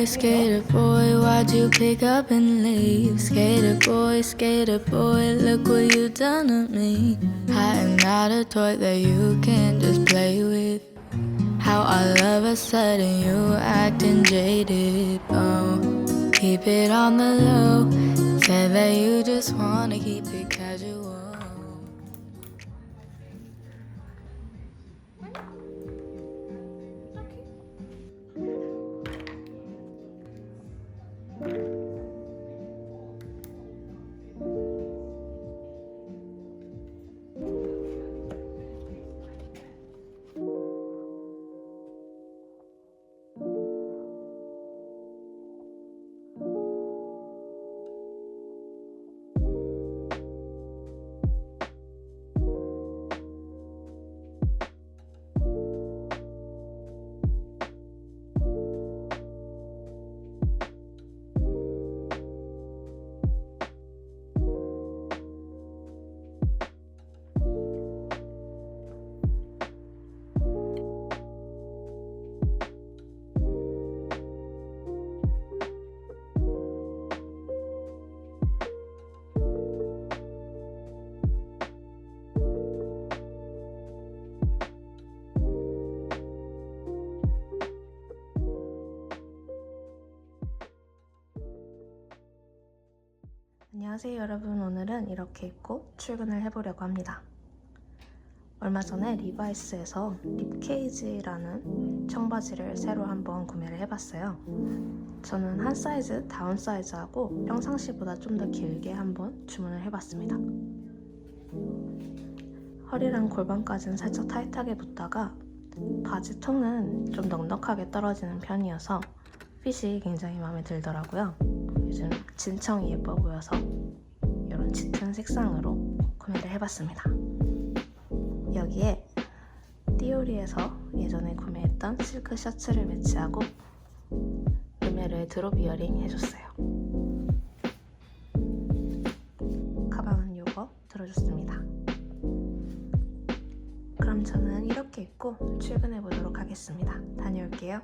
skater boy, why'd you pick up and leave? Skater boy, look what you done to me. I am not a toy that you can just play with. How all of a sudden you acting jaded. Oh, keep it on the low. Said that you just wanna keep it casual. 안녕하세요 여러분, 오늘은 이렇게 입고 출근을 해보려고 합니다. 얼마 전에 리바이스에서 립케이지라는 청바지를 새로 한번 구매를 해봤어요. 저는 한 사이즈 다운 사이즈하고 평상시보다 좀 더 길게 한번 주문을 해봤습니다. 허리랑 골반까지는 살짝 타이트하게 붙다가 바지 통은 좀 넉넉하게 떨어지는 편이어서 핏이 굉장히 마음에 들더라고요. 요즘 진청이 예뻐 보여서 이런 짙은 색상으로 구매를 해봤습니다. 여기에 띠오리에서 예전에 구매했던 실크 셔츠를 매치하고 르메르의 드롭 이어링 해줬어요. 가방은 요거 들어줬습니다. 그럼 저는 이렇게 입고 출근해 보도록 하겠습니다. 다녀올게요.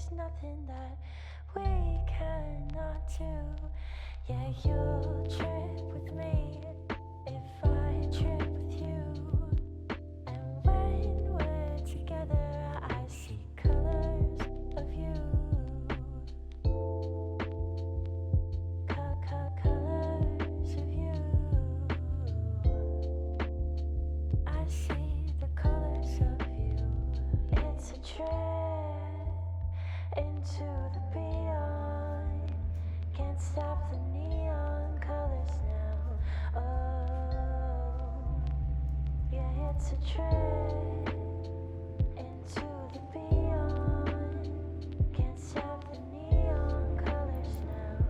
there's nothing that we cannot do. Yeah, you'll trip with me if I trip with you. And when we're together, I see colors of you. Colors of you. I see the colors of you. It's a trip into the beyond. Can't stop the neon colors now. Oh, yeah, it's a trip into the beyond. Can't stop the neon colors now.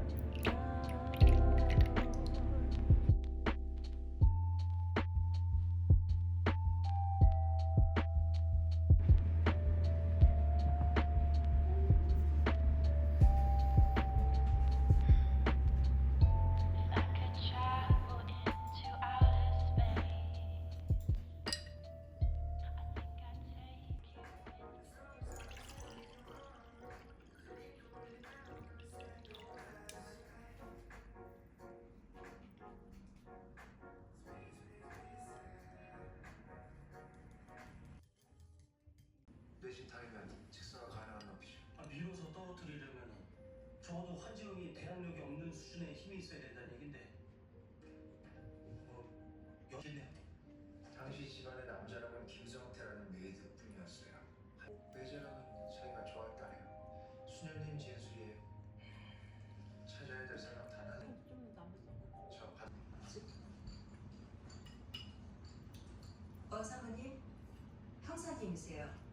I could travel into outer space. I think I'd take you. 뇌신 타이면 직사가 가능한 놈이죠. 밀어서 떨어뜨리려면 적어도 환지영이 대항력이 없는 수준의 힘이 있어야 된다는 얘긴데 여기네요. 당시 집안의 남자라면 김성태라는 메이드뿐이었어요. 외자랑은 자기가 좋았다네요. 수녀님 진술이에요. 찾아야 될 사람 단 한. 저 반. 사모님, 형사님이세요.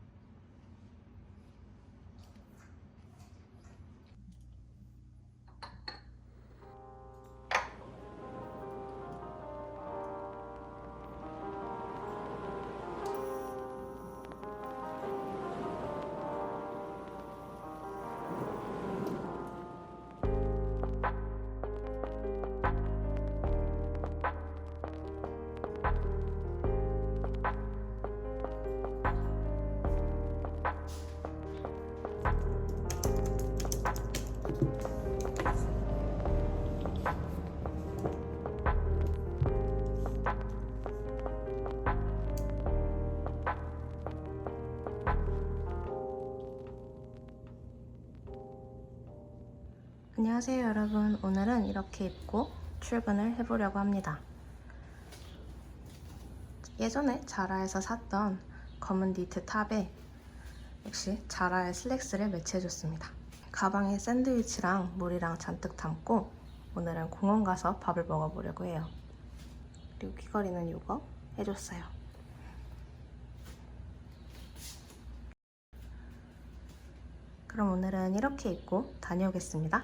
안녕하세요 여러분. 오늘은 이렇게 입고 출근을 해보려고 합니다. 예전에 자라에서 샀던 검은 니트 탑에 역시 자라의 슬랙스를 매치해줬습니다. 가방에 샌드위치랑 물이랑 잔뜩 담고 오늘은 공원 가서 밥을 먹어보려고 해요. 그리고 귀걸이는 이거 해줬어요. 그럼 오늘은 이렇게 입고 다녀오겠습니다.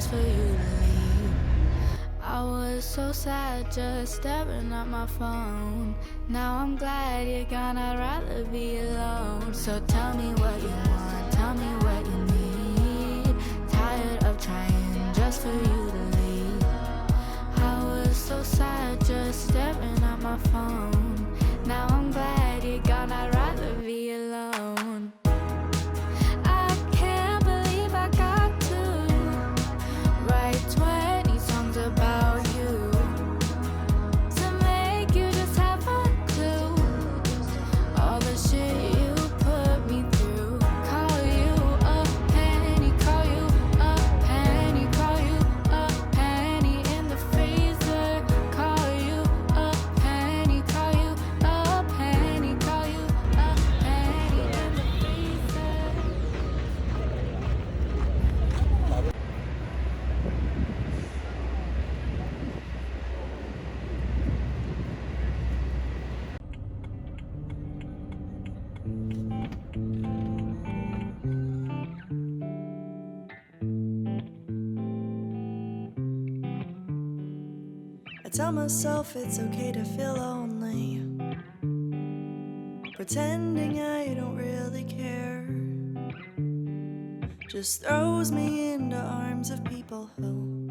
just for you to leave. I was so sad just staring at my phone. Now I'm glad you're gone, I'd rather be alone. So tell me what you want, tell me what you need. Tired of trying just for you to leave. I was so sad just staring at my phone. Now I'm glad you're gone, I'd rather be alone. I can't believe I got to write 20 songs about you to make you just have a clue. All the shit you put me through. Call you a penny, call you a penny, call you a penny in the freezer. Call you a penny, call you a penny, call you a penny in the freezer. I tell myself it's okay to feel lonely, pretending I don't really care. Just throws me into arms of people who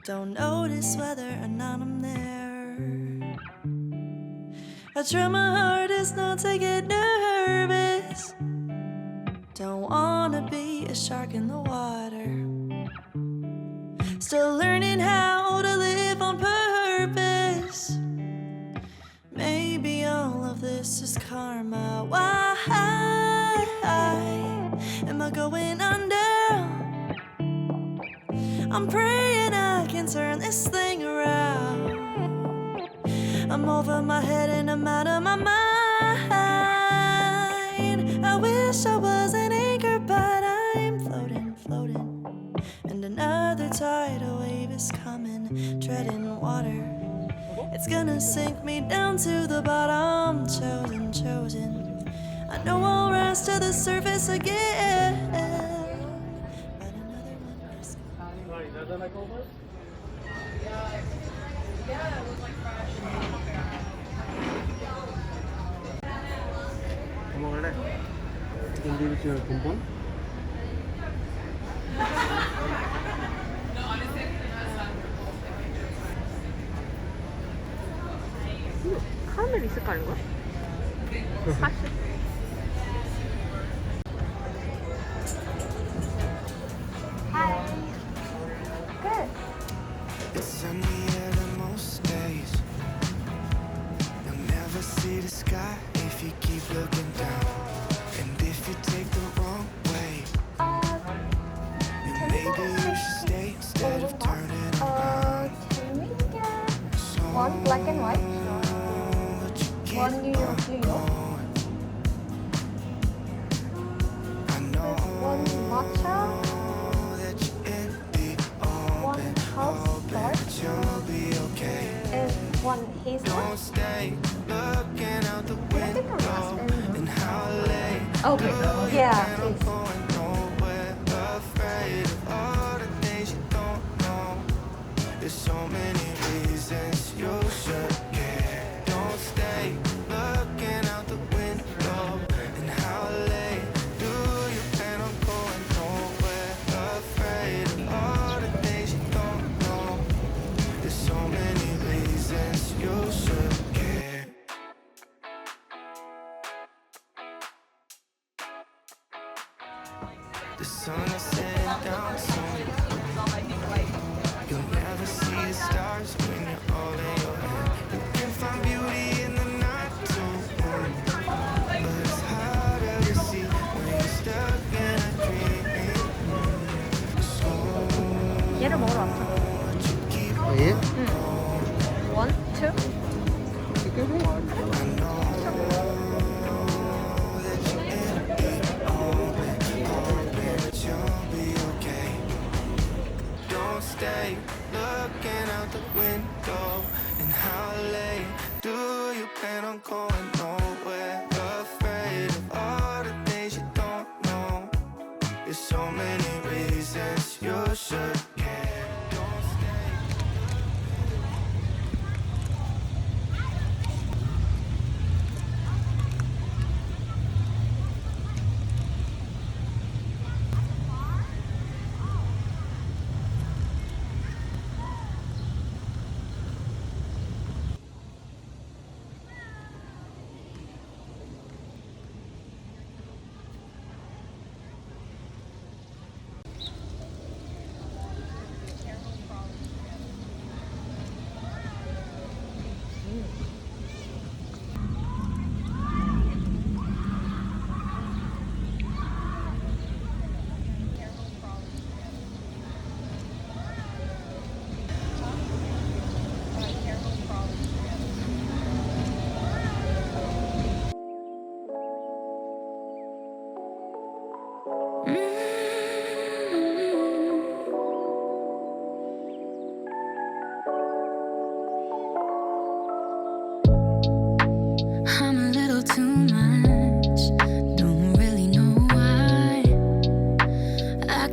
don't notice whether or not I'm there. I try my hardest not to get nervous. Don't wanna be a shark in the water. Still learning how to live on purpose. Maybe all of this is karma. Why am I going under? I'm praying I can turn this thing around. I'm over my head and I'm out of my mind. I wish I was an anchor, but I'm floating, floating. And another tidal wave is coming, treading water. It's gonna sink me down to the bottom. Chosen, chosen. I know I'll rise to the surface again. But another one is 뭐 먹을래? 인디비주얼 본본? 카라멜 있을까 이거? 사실 It's sunny out of most days. You'll never see the sky if you keep looking down. And if you take the wrong way, then maybe you should stay instead of turning around. Can we get So one black and white? but you keep One New York, New York. going. I know One matcha, that you're in the one open, house hoping dark, that you'll be okay. and one hazelnut. Don't stay looking out the Can I get the window raspberry? and how late. Okay, yeah, And I'm please. going nowhere, afraid of all the things you don't know. There's so many reasons you should care. Don't stay looking out the window and how late do you plan on going nowhere, afraid of all the things you don't know. There's so many reasons you should care. The sun is setting down soon. You'll never see the stars when you're all in your head. You can find beauty in the night too, but it's harder to see when you're stuck in a dream. So 얘를 먹으러 왔어. won't you keep 예? One, two. I know that you're in the open, hoping that you'll be okay. Don't stay looking out the window. And how late do you plan on going nowhere? Afraid of all the things you don't know. There's so many reasons you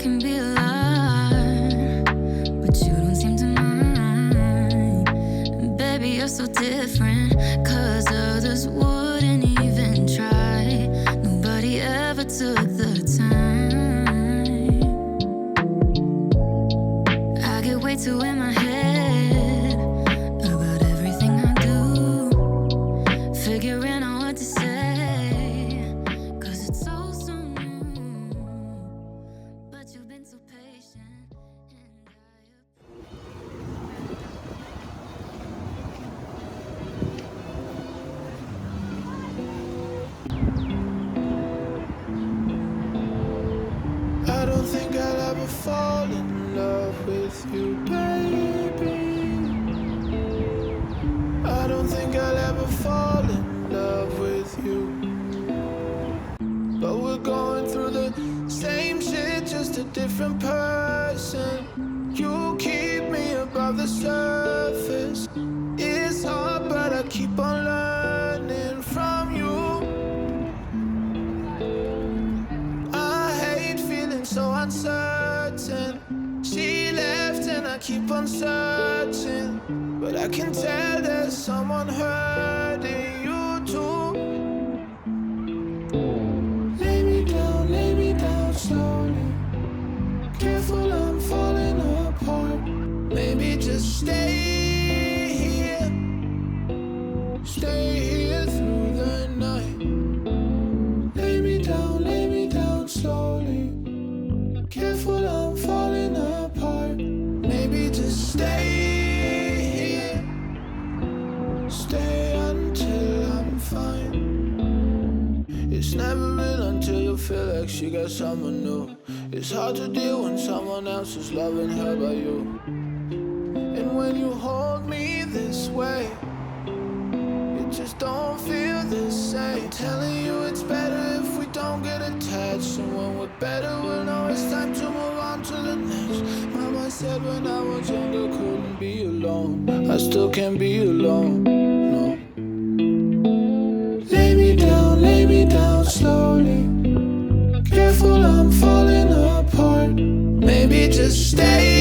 can be a lot, but you don't seem to mind. And baby, you're so different, 'cause others wouldn't even try. Nobody ever took the time. I get way too in my head about everything I do, figuring out what to say, 'cause it's so new. But you've been so patient, and I don't think I'll ever fall in love with you, baby. I don't think I'll ever fall in love with you. But we're going through the same shit, just a different person. You keep me above the surface. It's hard, but I keep on learning from you. I hate feeling so uncertain. She left and I keep on searching, but I can tell there's someone hurting you too. Lay me down slowly. Careful, I'm falling apart. Maybe just stay here through the night. Lay me down slowly. Careful, I'm falling apart. Maybe just stay here. Stay until I'm fine. It's never real until you feel like she got someone new. It's hard to deal when someone else is loving her by you. And when you hold me this way, it just don't feel the same. Telling you it's better if we don't get attached, and when we're better we'll know it's time to move on to the next. Mama said when I was younger couldn't be alone. I still can't be alone, no. Lay me down slowly. Careful, I'm falling apart. Maybe just stay